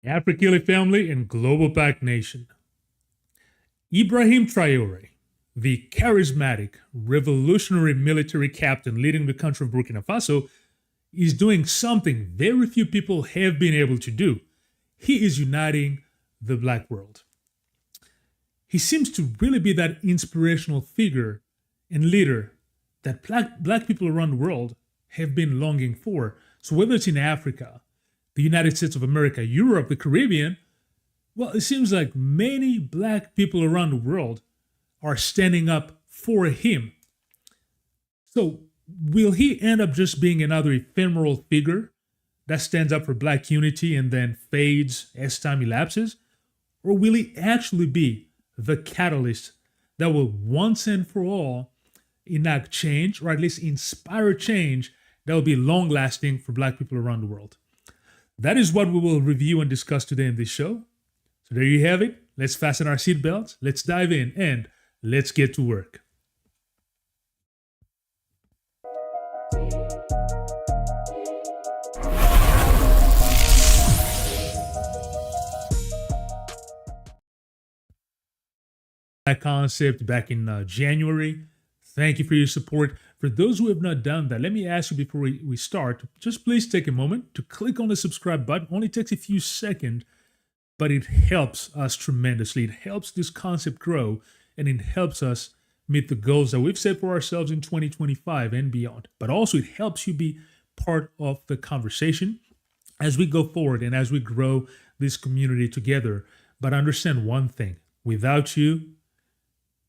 AfriKili family and global P.A.C nation. Ibrahim Traore, the charismatic, revolutionary military captain leading the country of Burkina Faso, is doing something very few people have been able to do. He is uniting the black world. He seems to really be that inspirational figure and leader that black people around the world have been longing for. So whether it's in Africa, the United States of America, Europe, the Caribbean, well, it seems like many black people around the world are standing up for him. So will he end up just being another ephemeral figure that stands up for black unity and then fades as time elapses? Or will he actually be the catalyst that will once and for all enact change, or at least inspire change that will be long lasting for black people around the world? That is what we will review and discuss today in this show. So there you have it. Let's fasten our seatbelts, let's dive in, and let's get to work. That concept back in January. Thank you for your support. For those who have not done that, let me ask you before we start, just please take a moment to click on the subscribe button. Only takes a few seconds, but it helps us tremendously. It helps this concept grow, and it helps us meet the goals that we've set for ourselves in 2025 and beyond. But also it helps you be part of the conversation as we go forward and as we grow this community together. But understand one thing, without you,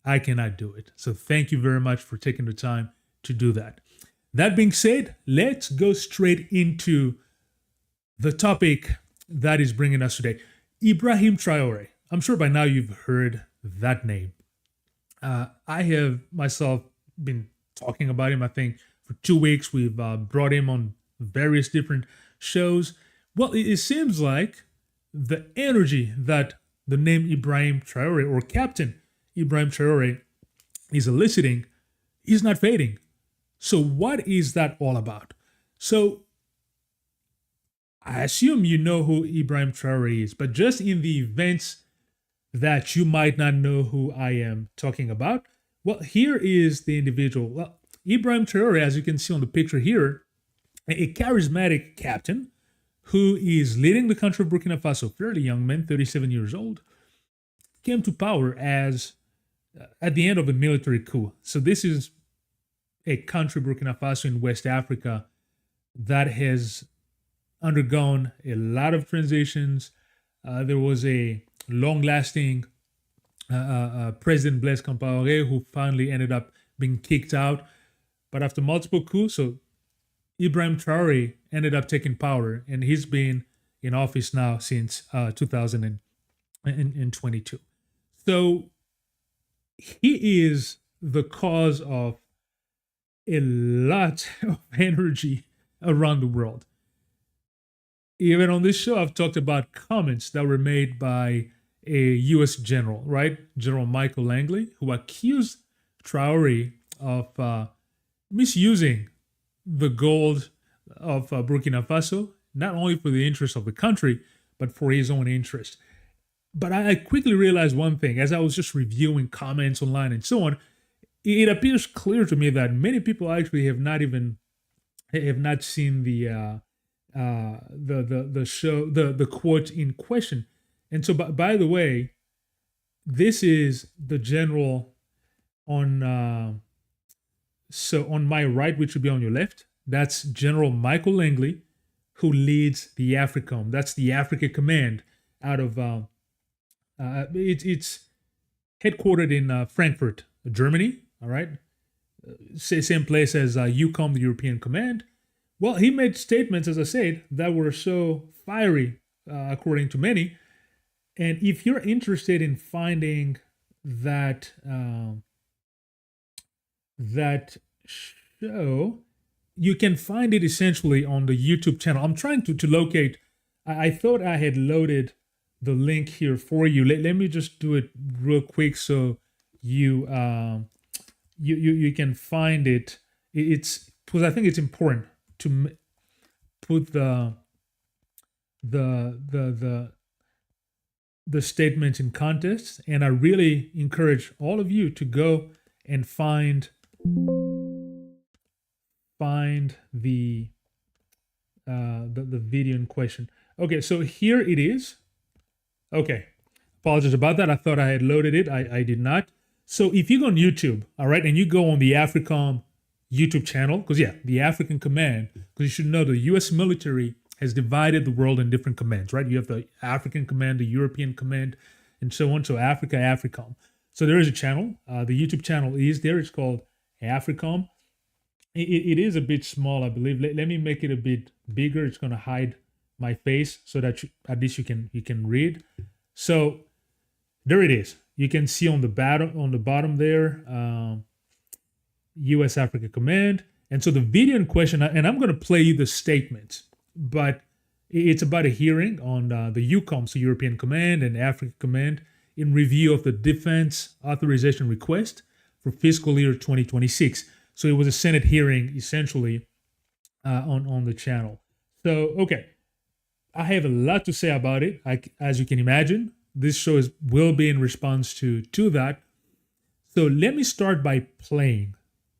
I cannot do it. So thank you very much for taking the time to do that. That being said, let's go straight into the topic that is bringing us today. Ibrahim Traore. I'm sure by now you've heard that name. I have myself been talking about him, I think, for 2 weeks. We've brought him on various different shows. Well, it seems like the energy that the name Ibrahim Traore, or Captain Ibrahim Traore, is eliciting is not fading. So what is that all about? So I assume you know who Ibrahim Traore is, but just in the events that you might not know who I am talking about, well, here is the individual. Well, Ibrahim Traore, as you can see on the picture here, a charismatic captain who is leading the country of Burkina Faso, fairly young man, 37 years old, came to power as at the end of a military coup. So this is a country, Burkina Faso, in West Africa, that has undergone a lot of transitions. There was a long-lasting President Blaise Compaoré who finally ended up being kicked out. But after multiple coups, so Ibrahim Traore ended up taking power, and he's been in office now since 2022. So he is the cause of a lot of energy around the world. Even on this show, I've talked about comments that were made by a U.S. general, right? General Michael Langley, who accused Traore of misusing the gold of Burkina Faso, not only for the interest of the country, but for his own interest. But I quickly realized one thing as I was just reviewing comments online and so on. It appears clear to me that many people actually have not seen the show, the quote in question. And so, by the way, this is the general on so on my right, which would be on your left. That's General Michael Langley, who leads the AFRICOM. That's the Africa Command out of it's headquartered in Frankfurt, Germany. All right, same place as EUCOM, the European Command. Well, he made statements, as I said, that were so fiery, according to many. And if you're interested in finding that that show, you can find it essentially on the YouTube channel. I'm trying to locate. I thought I had loaded the link here for you. Let me just do it real quick so you you can find it. It's because I think it's important to put the the statements in context, and I really encourage all of you to go and find the video in question. Okay, so here it is. Okay, apologies about that. I thought I had loaded it. I did not. So if you go on YouTube, all right, and you go on the AFRICOM YouTube channel, because the African Command, because you should know the U.S. military has divided the world in different commands, right? You have the African Command, the European Command, and so on. So Africa, AFRICOM. So there is a channel. The YouTube channel is there. It's called AFRICOM. It is a bit small, I believe. Let me make it a bit bigger. It's going to hide my face so that at least you can read. So there it is. You can see on the bottom there, U.S. Africa Command. And so the video in question, and I'm going to play you the statement, but it's about a hearing on the EUCOM, so European Command and Africa Command, in review of the defense authorization request for fiscal year 2026. So it was a Senate hearing, essentially, on the channel. So, okay, I have a lot to say about it. As you can imagine, this show will be in response to that. So let me start by playing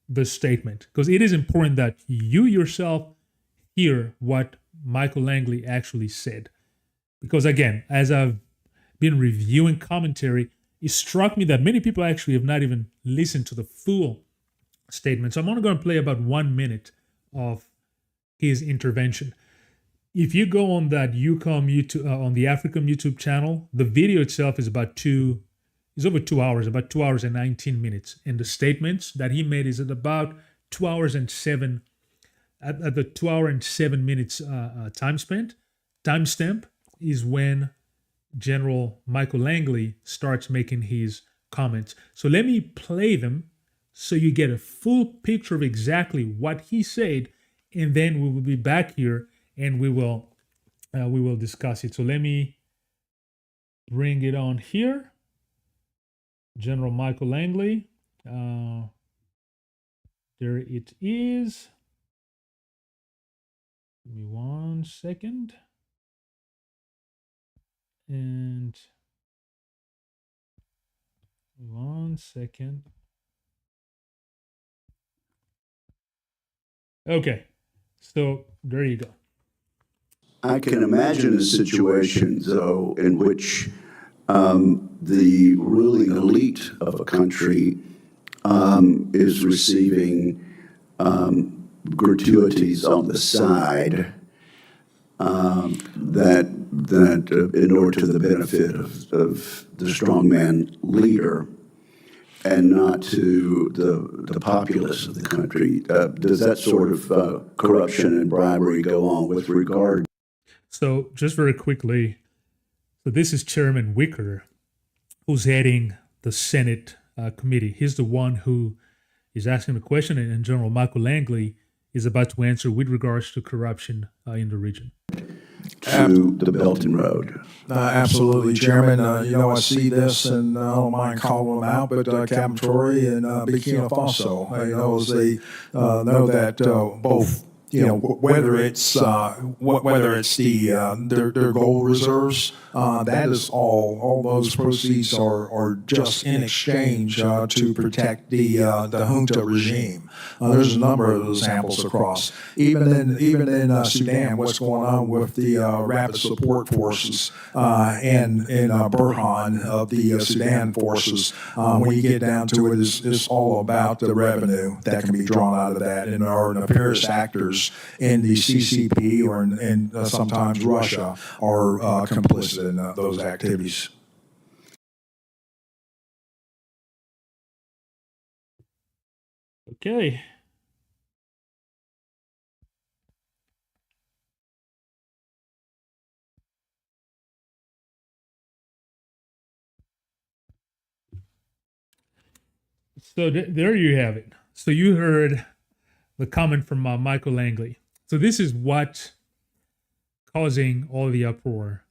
the statement, because it is important that you yourself hear what Michael Langley actually said. Because again, as I've been reviewing commentary, it struck me that many people actually have not even listened to the full statement. So I'm only going to play about 1 minute of his intervention. If you go on that EUCOM YouTube, on the AFRICOM YouTube channel, the video itself is over 2 hours, about 2 hours and 19 minutes. And the statements that he made is at about 2 hours and 7, at the 2 hour and 7 minutes timestamp is when General Michael Langley starts making his comments. So let me play them so you get a full picture of exactly what he said, and then we will be back here and we will discuss it. So let me bring it on here. General Michael Langley. There it is. Give me 1 second. And 1 second. Okay, so there you go. I can imagine a situation, though, in which the ruling elite of a country is receiving gratuities on the side that in order to the benefit of the strongman leader, and not to the populace of the country. Does that sort of corruption and bribery go on with regard? So just very quickly, so this is Chairman Wicker, who's heading the Senate committee. He's the one who is asking the question, and General Michael Langley is about to answer with regards to corruption in the region. To the Belton Road. Absolutely, Chairman. I see this, and I don't mind calling them out, but Captain Traore and Burkina Faso, as they know that both, whether it's their gold reserves, that is all those proceeds are just in exchange to protect the junta regime. There's a number of those examples across. Even in Sudan, what's going on with the rapid support forces and in Burhan of the Sudan forces, when you get down to it, it's all about the revenue that can be drawn out of that, and our nefarious actors in the CCP or in sometimes Russia are complicit in those activities. Okay. So there you have it. So you heard the comment from Michael Langley. So this is what causing all the uproar,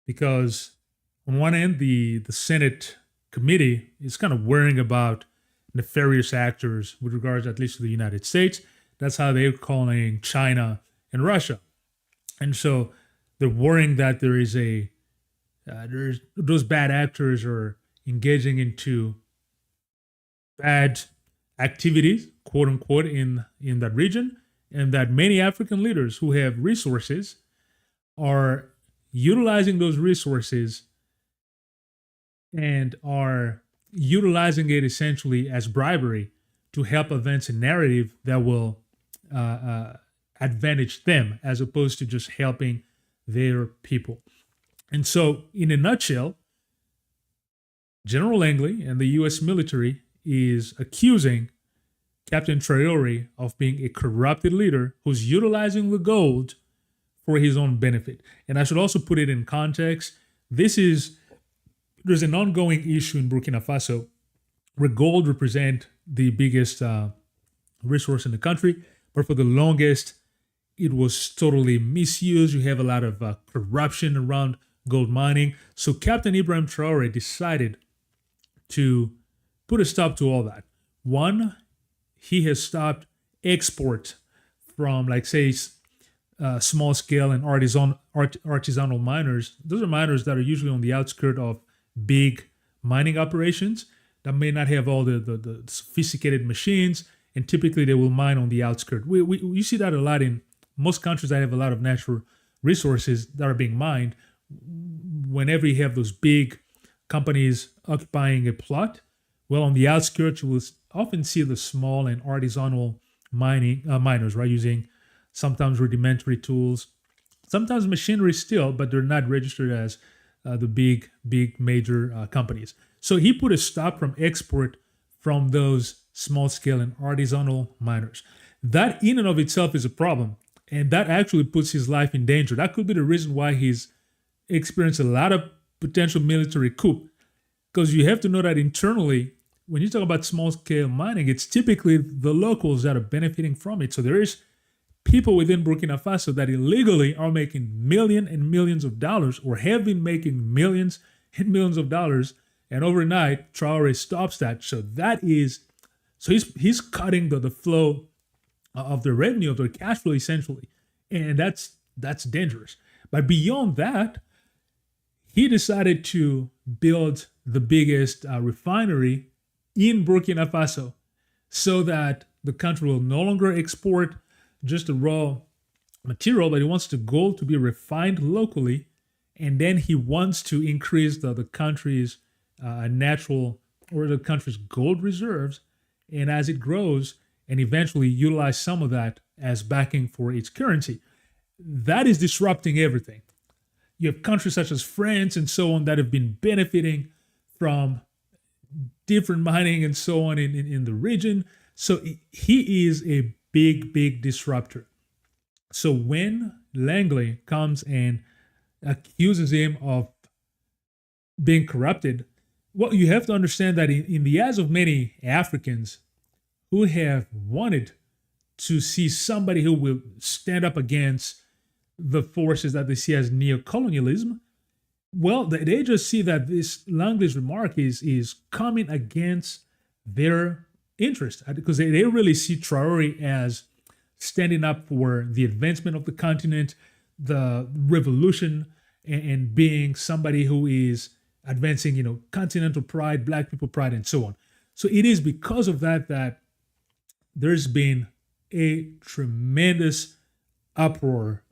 because on one end, the Senate committee is kind of worrying about nefarious actors with regards at least to the United States. That's how they're calling China and Russia. And so they're worrying that there is a there's those bad actors are engaging into bad activities, quote unquote, in that region, and that many African leaders who have resources are utilizing those resources and are utilizing it essentially as bribery to help advance a narrative that will advantage them as opposed to just helping their people. And so, in a nutshell, General Langley and the U.S. military is accusing Captain Traore of being a corrupted leader who's utilizing the gold for his own benefit. And I should also put it in context. There's an ongoing issue in Burkina Faso where gold represent the biggest resource in the country, but for the longest, it was totally misused. You have a lot of corruption around gold mining. So Captain Ibrahim Traore decided to put a stop to all that. One, he has stopped export from, like, say, small scale and artisanal miners. Those are miners that are usually on the outskirts of big mining operations that may not have all the sophisticated machines, and typically they will mine on the outskirts. You see that a lot in most countries that have a lot of natural resources that are being mined. Whenever you have those big companies occupying a plot, well, on the outskirts, you will often see the small and artisanal miners, right, using sometimes rudimentary tools, sometimes machinery still, but they're not registered as the big major companies. So he put a stop from export from those small scale and artisanal miners. That in and of itself is a problem, and that actually puts his life in danger. That could be the reason why he's experienced a lot of potential military coup, because you have to know that internally, when you talk about small scale mining, it's typically the locals that are benefiting from it. So there is people within Burkina Faso that illegally are making millions and millions of dollars, or have been making millions and millions of dollars, and overnight Traore stops that. So he's cutting the flow of the revenue, of their cash flow, essentially, and that's dangerous. But beyond that, he decided to build the biggest refinery in Burkina Faso so that the country will no longer export just the raw material, but he wants the gold to be refined locally. And then he wants to increase the country's natural, or the country's gold reserves. And as it grows, and eventually utilize some of that as backing for its currency. That is disrupting everything. You have countries such as France and so on that have been benefiting from different mining and so on in the region. So he is a big disruptor. So when Langley comes and accuses him of being corrupted, well, you have to understand that in the eyes of many Africans who have wanted to see somebody who will stand up against the forces that they see as neocolonialism, well, they just see that this Langley's remark is coming against their interest, because they really see Traore as standing up for the advancement of the continent, the revolution, and being somebody who is advancing, continental pride, black people pride, and so on. So it is because of that there's been a tremendous uproar.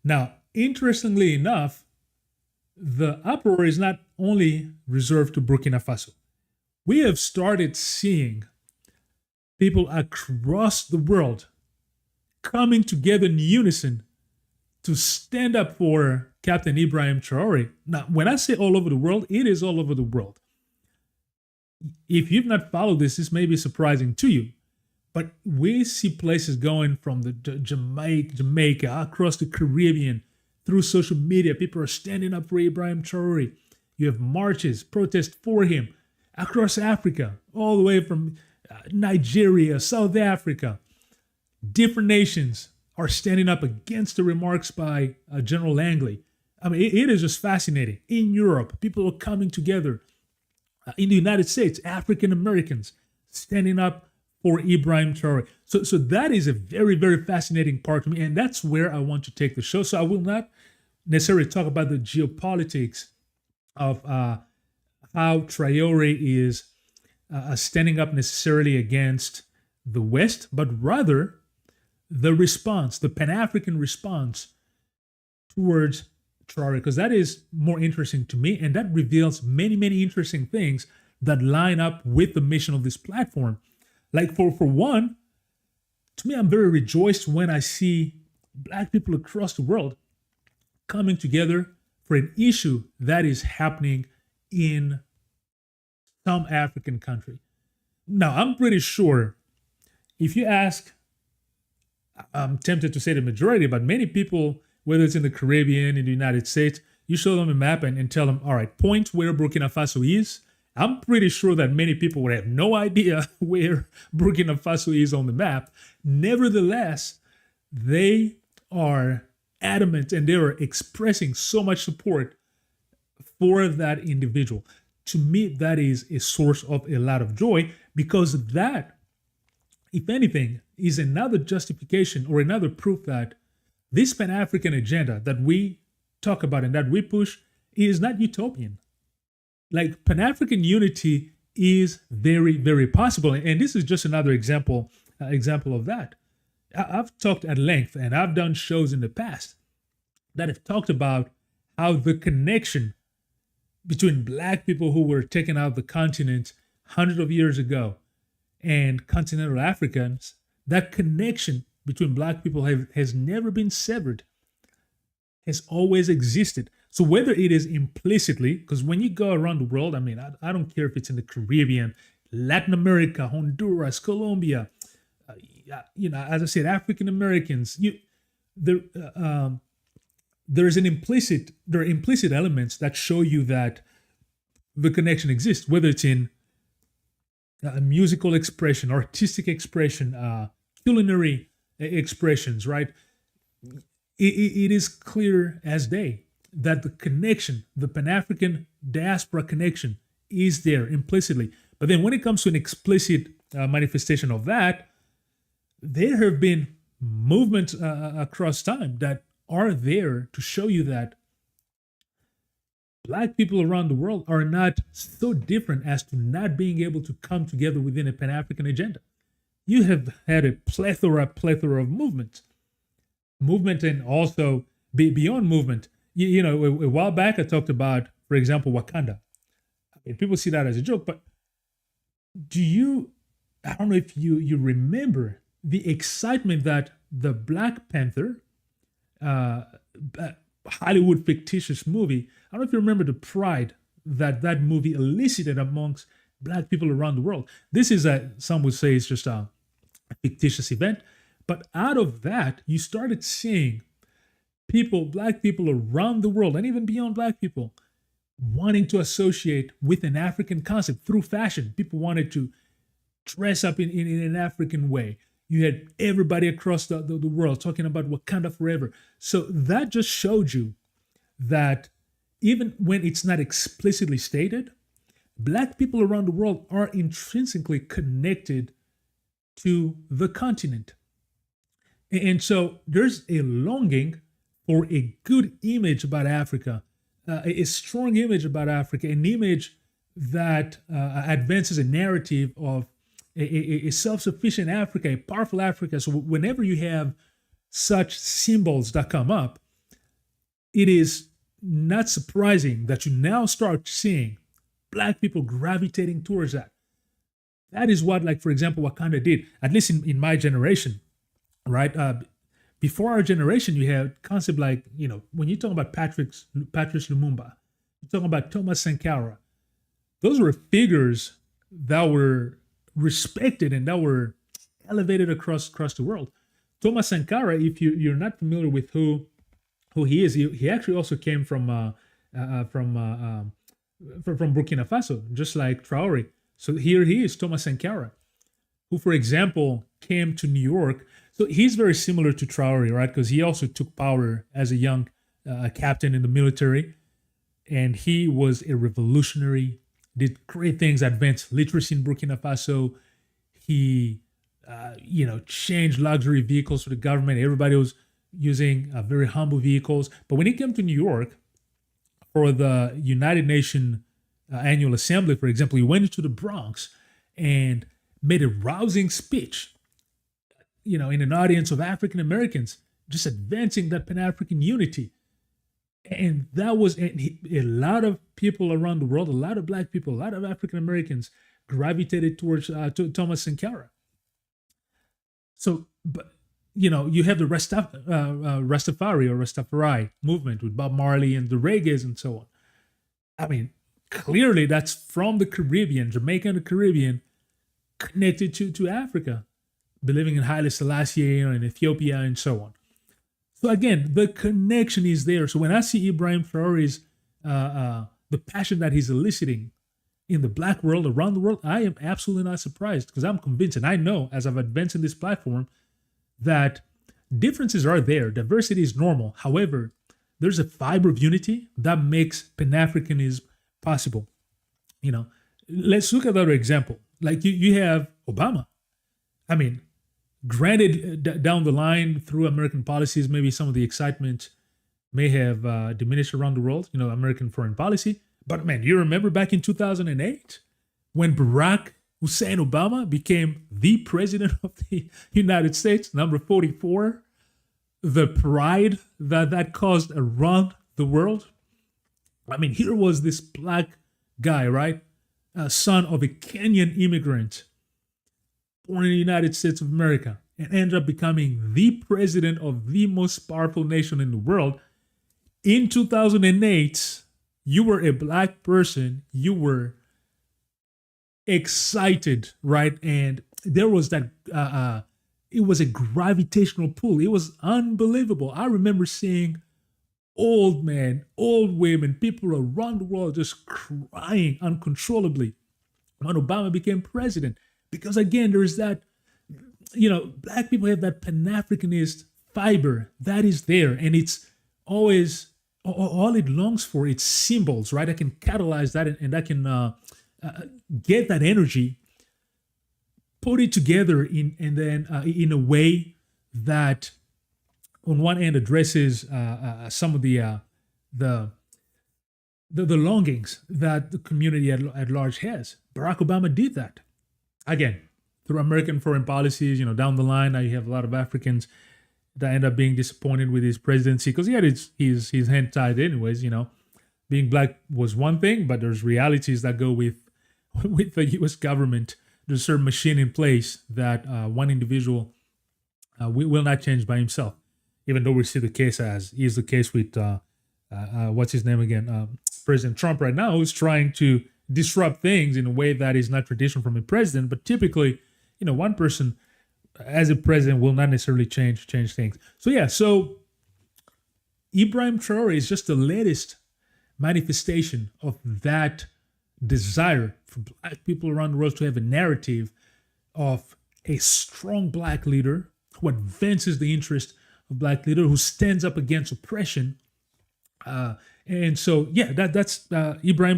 Now, interestingly enough, the uproar is not only reserved to Burkina Faso. We have started seeing people across the world coming together in unison to stand up for Captain Ibrahim Traore. Now, when I say all over the world, it is all over the world. If you've not followed this may be surprising to you. But we see places going from the Jamaica, across the Caribbean, through social media. People are standing up for Ibrahim Traore. You have marches, protests for him across Africa, all the way from Nigeria, South Africa. Different nations are standing up against the remarks by General Langley. I mean, it is just fascinating. In Europe, people are coming together. In the United States, African Americans standing up for Ibrahim Traore. So that is a very, very fascinating part to me. And that's where I want to take the show. So I will not necessarily talk about the geopolitics of how Traore is standing up necessarily against the West, but rather the response, the Pan-African response towards Traore, because that is more interesting to me, and that reveals many, many interesting things that line up with the mission of this platform. Like for one, to me, I'm very rejoiced when I see Black people across the world coming together for an issue that is happening in some African country. Now, I'm pretty sure if you ask, I'm tempted to say the majority, but many people, whether it's in the Caribbean, in the United States, you show them a map and tell them, all right, point where Burkina Faso is. I'm pretty sure that many people would have no idea where Burkina Faso is on the map. Nevertheless, they are adamant and they are expressing so much support for that individual. To me, that is a source of a lot of joy, because that, if anything, is another justification or another proof that this Pan-African agenda that we talk about and that we push is not utopian. Like, Pan-African unity is very, very possible. And this is just another example of that. I've talked at length and I've done shows in the past that have talked about how the connection between Black people who were taken out of the continent hundreds of years ago and continental Africans, that connection between Black people has never been severed, has always existed. So whether it is implicitly, because when you go around the world, I mean, I don't care if it's in the Caribbean, Latin America, Honduras, Colombia, as I said, African Americans, there are implicit elements that show you that the connection exists, whether it's in musical expression, artistic expression, culinary expressions, right? It is clear as day that the connection, the Pan-African diaspora connection, is there implicitly. But then when it comes to an explicit manifestation of that, there have been movements across time that are there to show you that Black people around the world are not so different as to not being able to come together within a Pan-African agenda. You have had a plethora of movements and also beyond movement. A while back I talked about, for example, Wakanda. I mean, people see that as a joke, but I don't know if you remember the excitement that the Black Panther, Hollywood fictitious movie, I don't know if you remember the pride that movie elicited amongst Black people around the world. This is some would say it's just a fictitious event, but out of that, you started seeing Black people around the world, and even beyond Black people, wanting to associate with an African concept through fashion. People wanted to dress up in an African way. You had everybody across the world talking about Wakanda forever. So that just showed you that even when it's not explicitly stated, Black people around the world are intrinsically connected to the continent. And so there's a longing for a good image about Africa, a strong image about Africa, an image that advances a narrative of a self-sufficient Africa, a powerful Africa. So whenever you have such symbols that come up, it is not surprising that you now start seeing Black people gravitating towards that. That is what, like, for example, Wakanda did, at least in my generation, right? Before our generation, you had concept like, when you talk about Patrice Lumumba, you're talking about Thomas Sankara. Those were figures that were respected and that were elevated across the world. Thomas Sankara, if you're not familiar with who he is, he actually also came from Burkina Faso, just like Traore. So here he is, Thomas Sankara, who, for example, came to New York. So he's very similar to Traore, right? Because he also took power as a young captain in the military, and he was a revolutionary, did great things, advanced literacy in Burkina Faso. He, changed luxury vehicles for the government. Everybody was using very humble vehicles. But when he came to New York for the United Nations Annual Assembly, for example, he went into the Bronx and made a rousing speech, in an audience of African Americans, just advancing that Pan-African unity. And that was a lot of people around the world, a lot of Black people, a lot of African Americans gravitated towards Thomas Sankara. So, but you have the Rastafari movement with Bob Marley and the Reggae's and so on. I mean, clearly that's from the Caribbean, Jamaica and the Caribbean, connected to Africa, believing in Haile Selassie and Ethiopia and so on. So again, the connection is there. So when I see Ibrahim Traore's, the passion that he's eliciting in the Black world, around the world, I am absolutely not surprised, because I'm convinced, and I know as I've advanced in this platform, that differences are there. Diversity is normal. However, there's a fiber of unity that makes Pan-Africanism possible. Let's look at another example. Like you have Obama. I mean, granted, down the line through American policies, maybe some of the excitement may have diminished around the world, American foreign policy. But man, you remember back in 2008 when Barack Hussein Obama became the president of the United States, number 44, the pride that caused around the world. I mean, here was this Black guy, right? Son of a Kenyan immigrant, born in the United States of America, and ended up becoming the president of the most powerful nation in the world. In 2008, you were a Black person, you were excited, right? And there was that, it was a gravitational pull. It was unbelievable. I remember seeing old men, old women, people around the world just crying uncontrollably when Obama became president. Because again, there's that, Black people have that Pan-Africanist fiber that is there, and it's always all it longs for. It's symbols, right? I can catalyze that, and I can get that energy, put it together in a way that, on one end, addresses some of the longings that the community at large has. Barack Obama did that. Again, through American foreign policies, down the line, now you have a lot of Africans that end up being disappointed with his presidency because he had his hand tied anyways. Being Black was one thing, but there's realities that go with the U.S. government. There's a certain machine in place that one individual will not change by himself, even though we see the case as is the case with what's his name again, President Trump right now, who's trying to disrupt things in a way that is not traditional from a president. But typically, one person as a president will not necessarily change things. So Ibrahim Traore is just the latest manifestation of that desire for Black people around the world to have a narrative of a strong Black leader who advances the interest of Black leader, who stands up against oppression. That's Ibrahim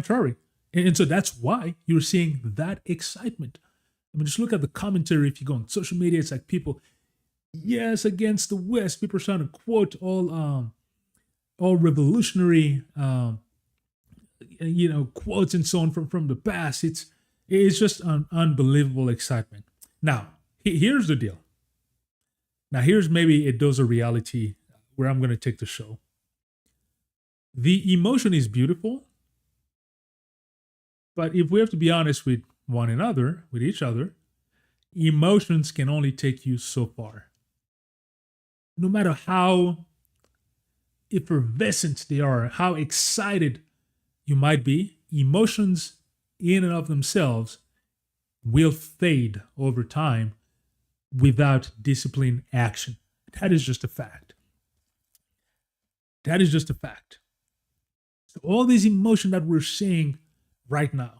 Traore. And so that's why you're seeing that excitement. I mean, just look at the commentary. If you go on social media, it's like people, yes, against the West. People are trying to quote all revolutionary, quotes and so on from the past. It's just an unbelievable excitement. Now, here's the deal. Now, here's maybe a dose of reality where I'm going to take the show. The emotion is beautiful, but if we have to be honest with one another, with each other, emotions can only take you so far. No matter how effervescent they are, how excited you might be, emotions in and of themselves will fade over time without disciplined action. That is just a fact. That is just a fact. So all this emotion that we're seeing right now,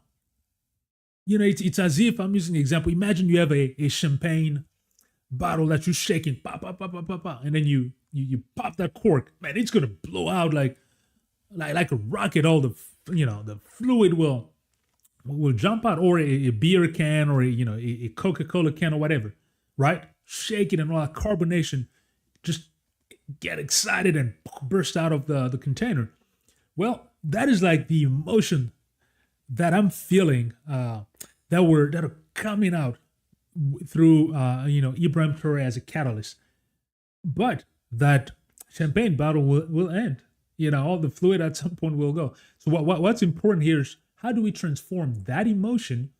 it's as if, I'm using an example, imagine you have a champagne bottle that you're shaking, pop, pop, pop, pop, pop, pop, and then you pop that cork. Man, it's gonna blow out like a rocket. All the fluid will jump out, or a beer can, or a Coca-Cola can, or whatever, right? Shake it, and all that carbonation just get excited and burst out of the container. Well, that is like the emotion that I'm feeling that are coming out through Ibrahim Traore as a catalyst. But that champagne bottle will end. All the fluid at some point will go. So what's important here is how do we transform that emotion,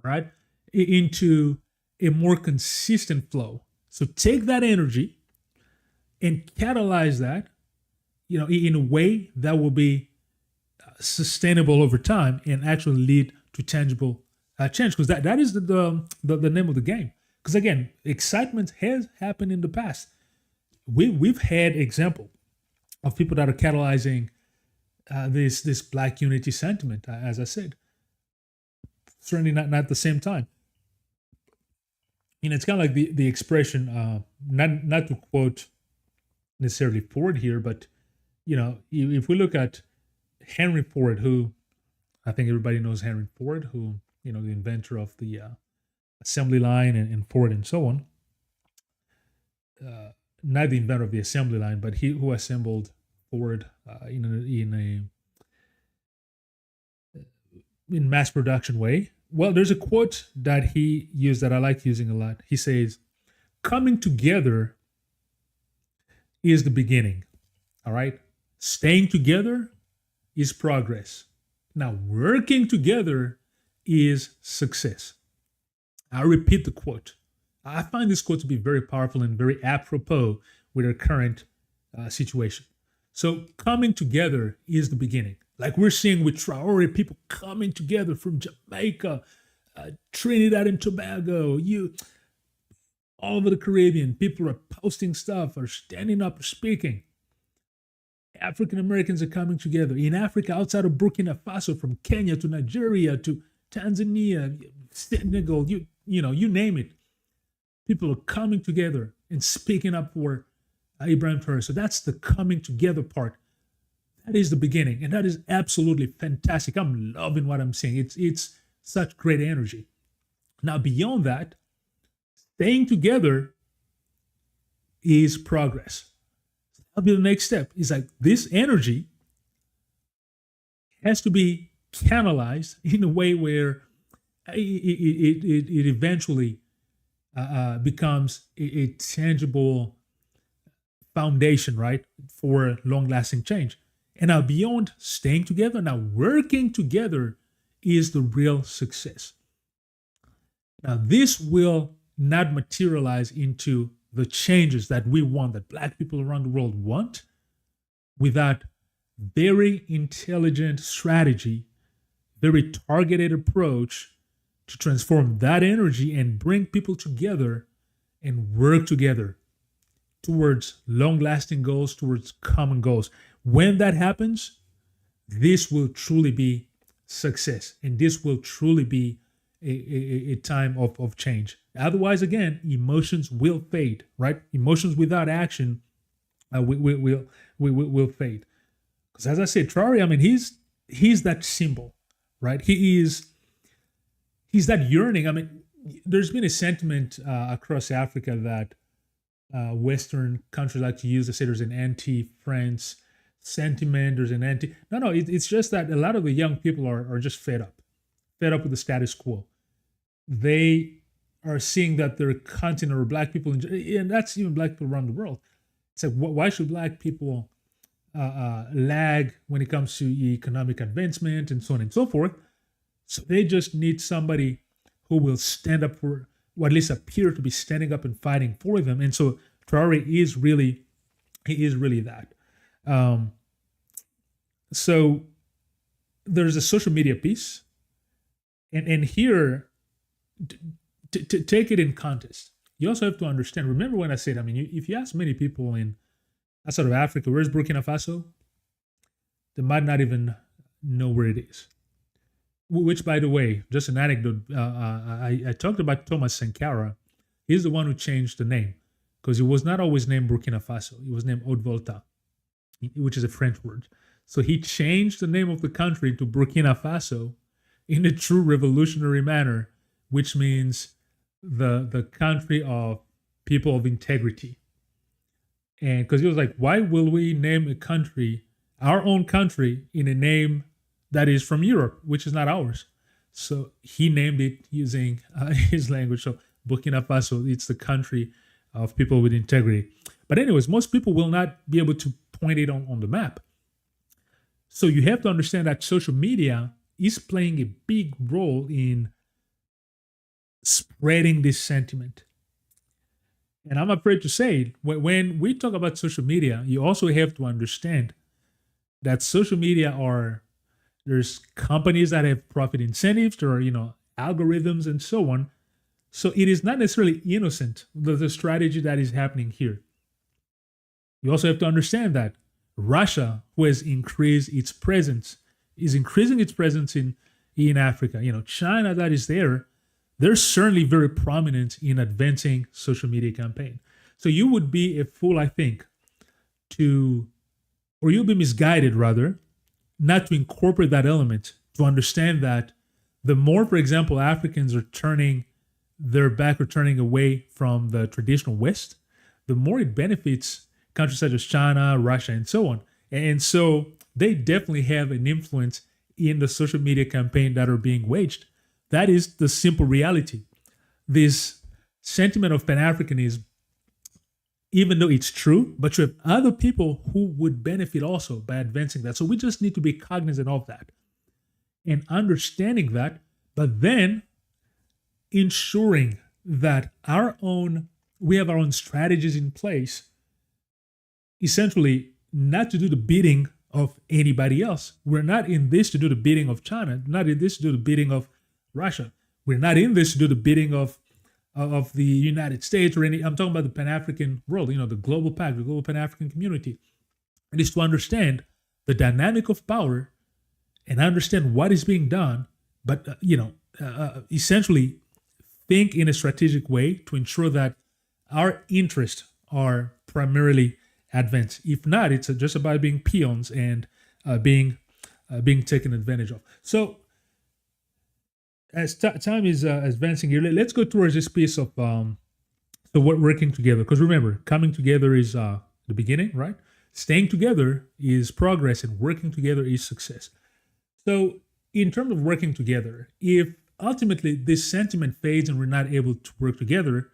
right, into a more consistent flow? So take that energy and catalyze that, in a way that will be sustainable over time and actually lead to tangible change. Because that is the name of the game. Because again, excitement has happened in the past. We've had example of people that are catalyzing this Black unity sentiment, as I said. Certainly not at the same time. It's kind of like the expression, not to quote necessarily Ford here, but if we look at Henry Ford, who I think everybody knows Henry Ford, who the inventor of the assembly line and Ford and so on. Not the inventor of the assembly line, but he who assembled Ford in mass production way. Well, there's a quote that he used that I like using a lot. He says, "Coming together is the beginning. All right, staying together is progress. Now, working together is success." I'll repeat the quote. I find this quote to be very powerful and very apropos with our current situation. So coming together is the beginning. Like we're seeing with Traore, people coming together from Jamaica, Trinidad and Tobago, all over the Caribbean. People are posting stuff, are standing up, are speaking. African Americans are coming together. In Africa, outside of Burkina Faso, from Kenya to Nigeria to Tanzania, Senegal, you name it. People are coming together and speaking up for Ibrahim Traore. So that's the coming together part. That is the beginning, and that is absolutely fantastic. I'm loving what I'm seeing. It's such great energy. Now, beyond that, staying together is progress. That'll be the next step. It's like this energy has to be canalized in a way where it eventually becomes a tangible foundation, right, for long-lasting change. And now beyond staying together, now working together is the real success. Now this will not materialize into the changes that we want, that Black people around the world want, without very intelligent strategy, very targeted approach to transform that energy and bring people together and work together towards long-lasting goals, towards common goals. When that happens, this will truly be success, and this will truly be a time of change. Otherwise, again, emotions will fade, right? Emotions without action will fade. Because as I said, Traore, I mean, he's that symbol, right? He's that yearning. I mean, there's been a sentiment across Africa that Western countries like to use to say there's an anti-France sentiment, there's an anti. No, it's just that a lot of the young people are just fed up with the status quo. They are seeing that their continent or Black people, and that's even Black people around the world. It's like, why should Black people lag when it comes to economic advancement and so on and so forth? So they just need somebody who will stand up for, or at least appear to be standing up and fighting for them. And so Traore is really that. So there's a social media piece, and here, to take it in context, you also have to understand. Remember when I said, I mean, if you ask many people in outside of Africa, where's Burkina Faso? They might not even know where it is. Which, by the way, just an anecdote. I talked about Thomas Sankara. He's the one who changed the name, because it was not always named Burkina Faso. It was named Haute-Volta, which is a French word. So he changed the name of the country to Burkina Faso in a true revolutionary manner, which means the country of people of integrity. And because he was like, why will we name a country our own country in a name that is from Europe, which is not ours. So he named it using his language. So Burkina Faso, it's the country of people with integrity. But anyways, most people will not be able to point it on the map. So you have to understand that social media is playing a big role in spreading this sentiment. And I'm afraid to say, when we talk about social media, you also have to understand that social media there's companies that have profit incentives, there are, algorithms and so on. So it is not necessarily innocent, the strategy that is happening here. You also have to understand that Russia, who has increased its presence, is increasing its presence in Africa. China that is there, they're certainly very prominent in advancing social media campaign. So you would be a fool, I think, or you'll be misguided rather, not to incorporate that element, to understand that the more, for example, Africans are turning their back or turning away from the traditional West, the more it benefits countries such as China, Russia, and so on. And so they definitely have an influence in the social media campaign that are being waged. That is the simple reality. This sentiment of Pan-Africanism, even though it's true, but you have other people who would benefit also by advancing that. So we just need to be cognizant of that and understanding that, but then ensuring that we have our own strategies in place, essentially not to do the bidding of anybody else. We're not in this to do the bidding of China, not in this to do the bidding of Russia. We're not in this to do the bidding of the United States or I'm talking about the Pan-African world, the global P.A.C, the global Pan-African community. It is to understand the dynamic of power and understand what is being done, but, essentially think in a strategic way to ensure that our interests are primarily advanced. If not, it's just about being peons and being taken advantage of. So as time is advancing here, let's go towards this piece of working together. Because remember, coming together is the beginning, right? Staying together is progress, and working together is success. So in terms of working together, if ultimately this sentiment fades and we're not able to work together,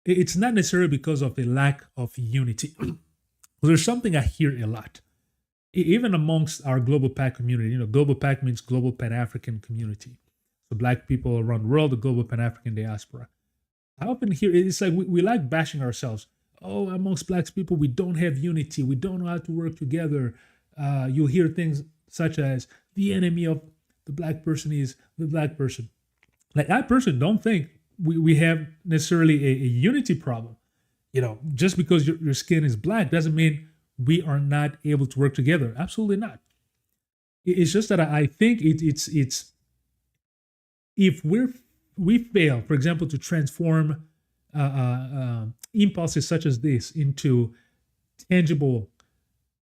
it's not necessarily because of a lack of unity. There's something I hear a lot, even amongst our global P.A.C community. Global P.A.C means global Pan-African community. So Black people around the world, the global Pan-African diaspora. I often hear it's like we like bashing ourselves. Oh, amongst Black people, we don't have unity. We don't know how to work together. You'll hear things such as the enemy of the Black person is the Black person. Like, I personally don't think we have necessarily a unity problem. Just because your skin is Black doesn't mean we are not able to work together. Absolutely not. It's just that I think it's if we fail, for example, to transform impulses such as this into tangible,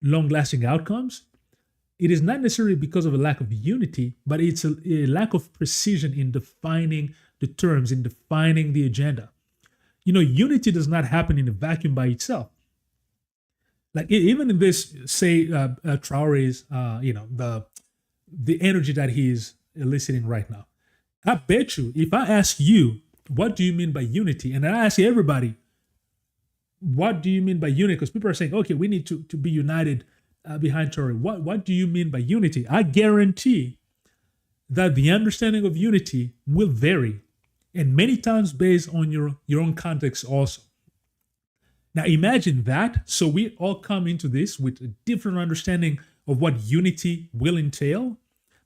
long-lasting outcomes, it is not necessarily because of a lack of unity, but it's a lack of precision in defining the terms, in defining the agenda. Unity does not happen in a vacuum by itself. Like even in this, say, Traore's, the energy that he's eliciting right now. I bet you, if I ask you, what do you mean by unity? And I ask everybody, what do you mean by unity? Because people are saying, okay, we need to be united behind Traoré. What do you mean by unity? I guarantee that the understanding of unity will vary, and many times based on your own context also. Now imagine that. So we all come into this with a different understanding of what unity will entail.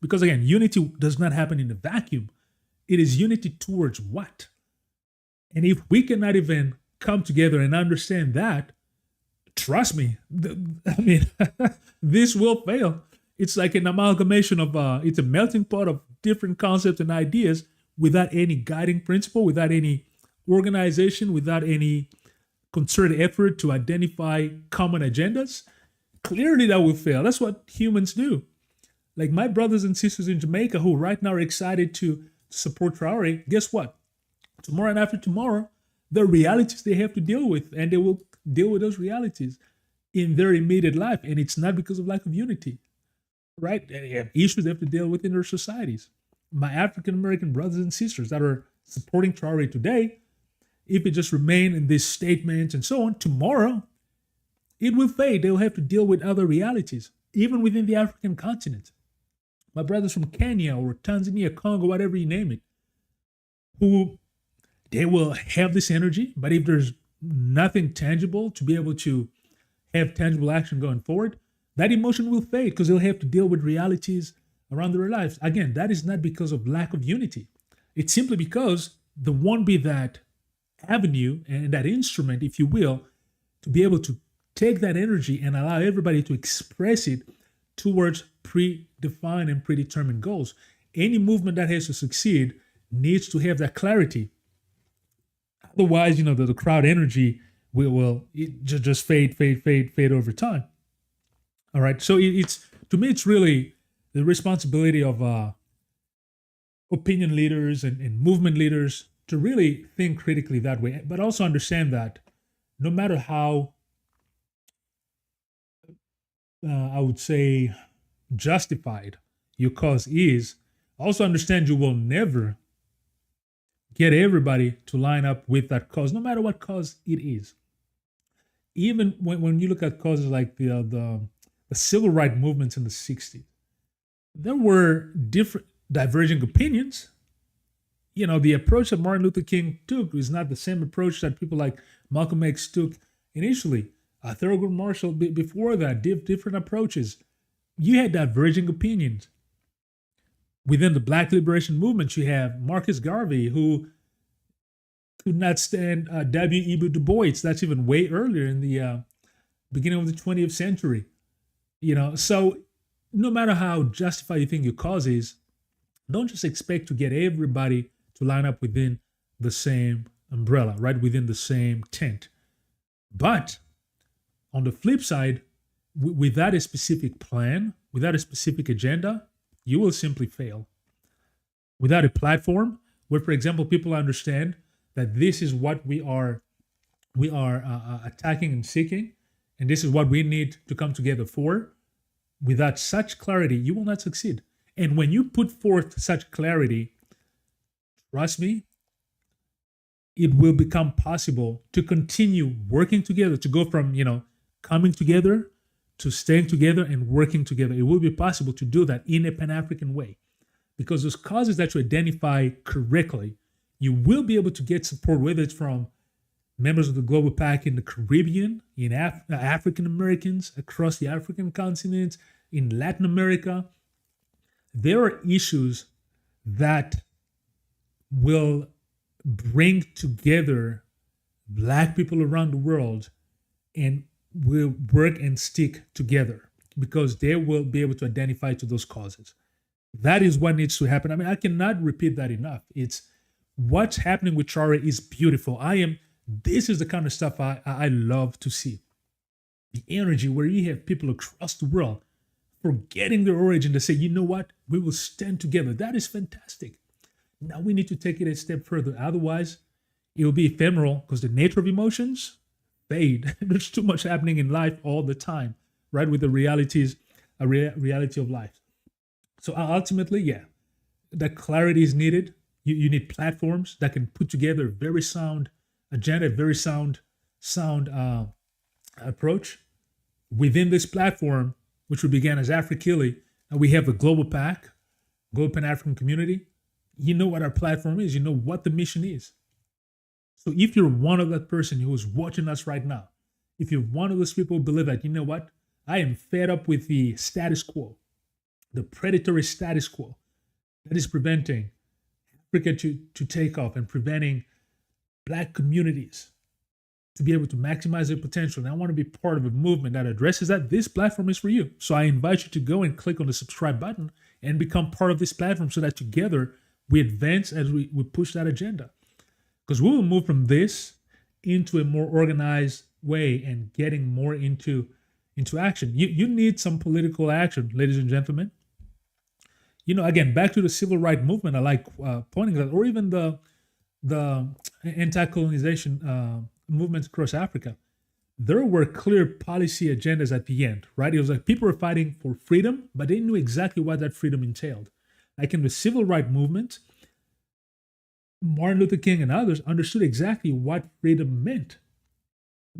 Because again, unity does not happen in a vacuum. It is unity towards what? And if we cannot even come together and understand that, trust me, this will fail. It's like an amalgamation of, it's a melting pot of different concepts and ideas without any guiding principle, without any organization, without any concerted effort to identify common agendas. Clearly that will fail. That's what humans do. Like my brothers and sisters in Jamaica who right now are excited to support Traoré, guess what? Tomorrow and after tomorrow, the realities they have to deal with, and they will deal with those realities. in their immediate life, and it's not because of lack of unity, right? They have issues they have to deal with in their societies. My African American brothers and sisters that are supporting Traore today, if it just remain in these statements and so on, tomorrow it will fade. They'll have to deal with other realities, even within the African continent. My brothers from Kenya or Tanzania, Congo, whatever you name it, who they will have this energy, but if there's nothing tangible to be able to have tangible action going forward, that emotion will fade because they'll have to deal with realities around their lives. Again, that is not because of lack of unity. It's simply because there won't be that avenue and that instrument, if you will, to be able to take that energy and allow everybody to express it towards predefined and predetermined goals. Any movement that has to succeed needs to have that clarity. Otherwise, the crowd energy will just fade over time. All right. So it's to me, it's really the responsibility of opinion leaders and movement leaders to really think critically that way, but also understand that no matter how I would say justified your cause is, also understand you will never get everybody to line up with that cause, no matter what cause it is. Even when you look at causes like the civil rights movements in the 60s, there were different diverging opinions. The approach that Martin Luther King took was not the same approach that people like Malcolm X took initially. Thurgood Marshall, before that, different approaches. You had diverging opinions. Within the Black liberation movement, you have Marcus Garvey, who could not stand W.E.B. Du Bois. That's even way earlier in the beginning of the 20th century. So no matter how justified you think your cause is, don't just expect to get everybody to line up within the same umbrella, right? Within the same tent. But on the flip side, without a specific plan, without a specific agenda, you will simply fail. Without a platform where, for example, people understand that this is what we are attacking and seeking, and this is what we need to come together for, without such clarity, you will not succeed. And when you put forth such clarity, trust me, it will become possible to continue working together, to go from, coming together to staying together and working together. It will be possible to do that in a Pan-African way, because those causes that you identify correctly, you will be able to get support, whether it's from members of the global P.A.C in the Caribbean, in African Americans across the African continent, in Latin America. There are issues that will bring together Black people around the world and will work and stick together because they will be able to identify to those causes. That is what needs to happen. I mean, I cannot repeat that enough. It's what's happening with Traore is beautiful. This is the kind of stuff I love to see. The energy where you have people across the world forgetting their origin to say, you know what, we will stand together. That is fantastic. Now we need to take it a step further. Otherwise, it will be ephemeral because the nature of emotions fade. There's too much happening in life all the time, right? With the reality of life. So ultimately, yeah, that clarity is needed. You need platforms that can put together a very sound agenda, a very sound approach. Within this platform, which we began as AfriKili, and we have the global P.A.C, Global Pan-African Community. You know what our platform is. You know what the mission is. So if you're one of that person who is watching us right now, if you're one of those people who believe that, you know what, I am fed up with the status quo, the predatory status quo that is preventing Africa to take off and preventing Black communities to be able to maximize their potential. And I want to be part of a movement that addresses that. This platform is for you. So I invite you to go and click on the subscribe button and become part of this platform so that together we advance as we push that agenda. Because we will move from this into a more organized way and getting more into action. You need some political action, ladies and gentlemen. Again, back to the civil rights movement, I like pointing that, or even the anti-colonization movements across Africa. there were clear policy agendas at the end, right? It was like people were fighting for freedom, but they knew exactly what that freedom entailed. Like in the civil rights movement, Martin Luther King and others understood exactly what freedom meant,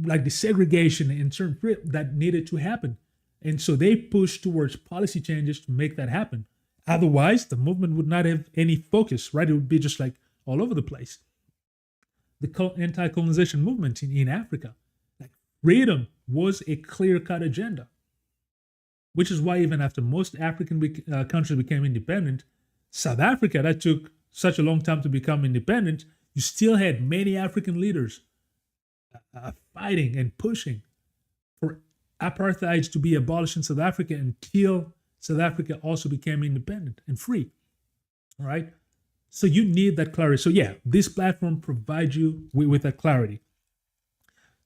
like the segregation and certain that needed to happen. And so they pushed towards policy changes to make that happen. Otherwise, the movement would not have any focus, right? It would be just like all over the place. The anti-colonization movement in Africa, like freedom was a clear-cut agenda, which is why even after most African countries became independent, South Africa, that took such a long time to become independent, you still had many African leaders fighting and pushing for apartheid to be abolished in South Africa until South Africa also became independent and free. All right. So you need that clarity. So yeah, this platform provides you with that clarity.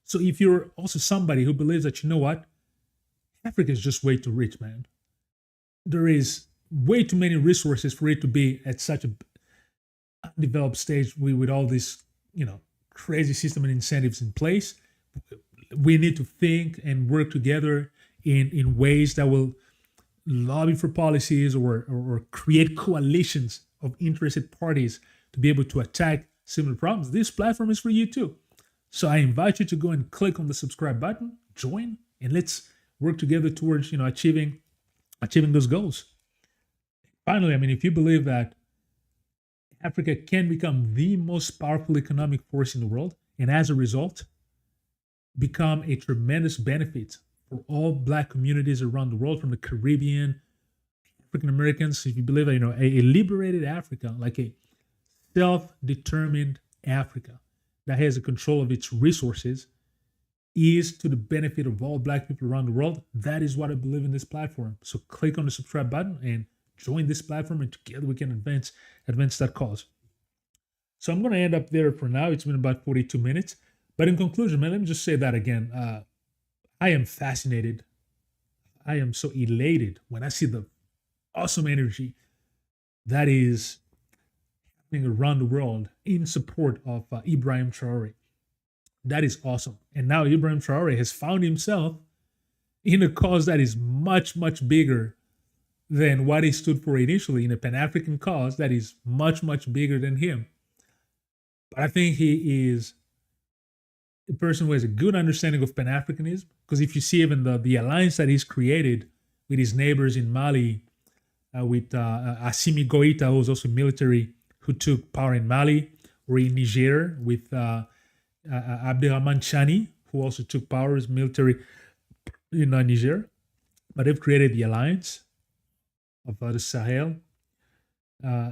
So if you're also somebody who believes that, you know what, Africa is just way too rich, man. There is way too many resources for it to be at such a undeveloped stage with all this, crazy system and incentives in place. We need to think and work together in ways that will lobby for policies or create coalitions of interested parties to be able to attack similar problems. This platform is for you too. So I invite you to go and click on the subscribe button, join, and let's work together towards achieving those goals. Finally, if you believe that Africa can become the most powerful economic force in the world, and as a result, become a tremendous benefit for all Black communities around the world, from the Caribbean, African Americans. If you believe that, a liberated Africa, like a self-determined Africa that has a control of its resources, is to the benefit of all Black people around the world. That is what I believe in this platform. So click on the subscribe button and join this platform, and together we can advance that cause. So I'm going to end up there for now. It's been about 42 minutes. But in conclusion, man, let me just say that again. I am fascinated. I am so elated when I see the awesome energy that is happening around the world in support of Ibrahim Traore. That is awesome. And now Ibrahim Traore has found himself in a cause that is much, much bigger than what he stood for initially, in a Pan-African cause that is much, much bigger than him. But I think he is a person who has a good understanding of Pan-Africanism, because if you see even the alliance that he's created with his neighbors in Mali, with Assimi Goïta, who was also military, who took power in Mali, or in Niger with Abderrahmane Chani, who also took power as military in Niger. But they've created the alliance of the Sahel.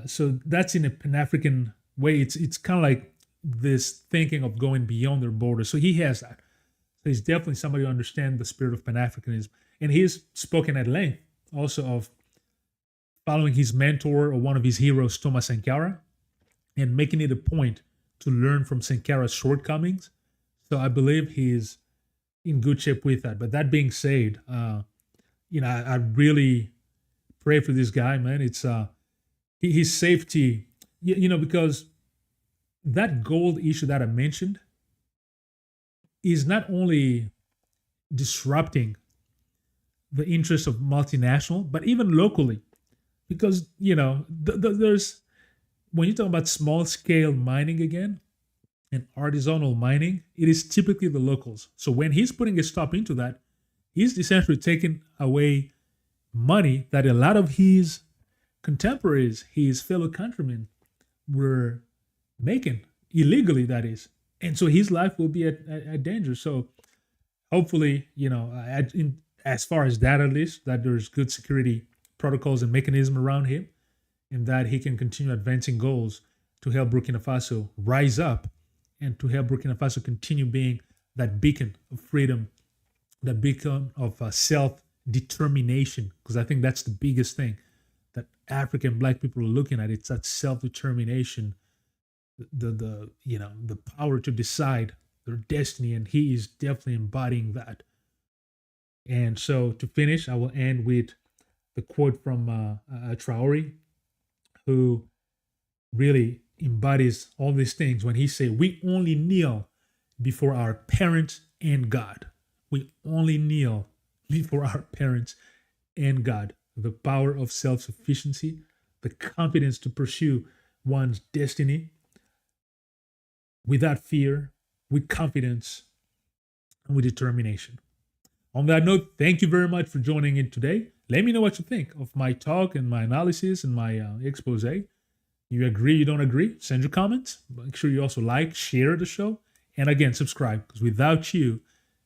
So that's in a Pan-African way. It's kind of like this thinking of going beyond their borders. So he has that. So he's definitely somebody who understands the spirit of Pan-Africanism. And he's spoken at length also of following his mentor or one of his heroes, Thomas Sankara, and making it a point to learn from Sankara's shortcomings. So I believe he's in good shape with that. But that being said, I really pray for this guy, man. It's his safety, because that gold issue that I mentioned is not only disrupting the interests of multinational, but even locally, because there's, when you talk about small scale mining again and artisanal mining, it is typically the locals. So when he's putting a stop into that, he's essentially taking away money that a lot of his contemporaries, his fellow countrymen, were making illegally, that is. And so his life will be at danger. So hopefully, as far as that, at least, that there's good security protocols and mechanism around him, and that he can continue advancing goals to help Burkina Faso rise up, and to help Burkina Faso continue being that beacon of freedom, that beacon of self-determination, because I think that's the biggest thing that African Black people are looking at. It's that self-determination, the power to decide their destiny, and he is definitely embodying that. And so to finish, I will end with the quote from Traore, who really embodies all these things when he said, "We only kneel before our parents and God." we only kneel before our parents and God. The power of self-sufficiency, the confidence to pursue one's destiny without fear, with confidence, and with determination. On that note, thank you very much for joining in today. Let me know what you think of my talk and my analysis and my expose. You agree, you don't agree? Send your comments. Make sure you also like, share the show, and again, subscribe, because without you,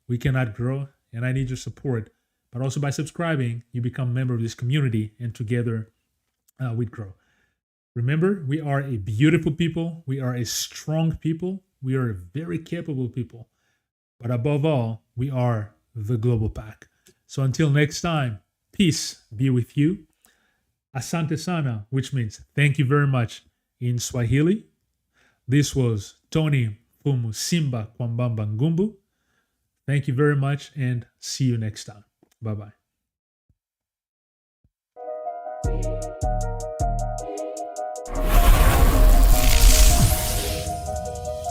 we cannot grow, and I need your support. But also by subscribing, you become a member of this community, and together we grow. Remember, we are a beautiful people. We are a strong people. We are a very capable people. But above all, we are the global P.A.C. So until next time, peace be with you. Asante sana, which means thank you very much in Swahili. This was Tony Fumu Simba Kwambamba Ngumbu. Thank you very much and see you next time. Bye-bye.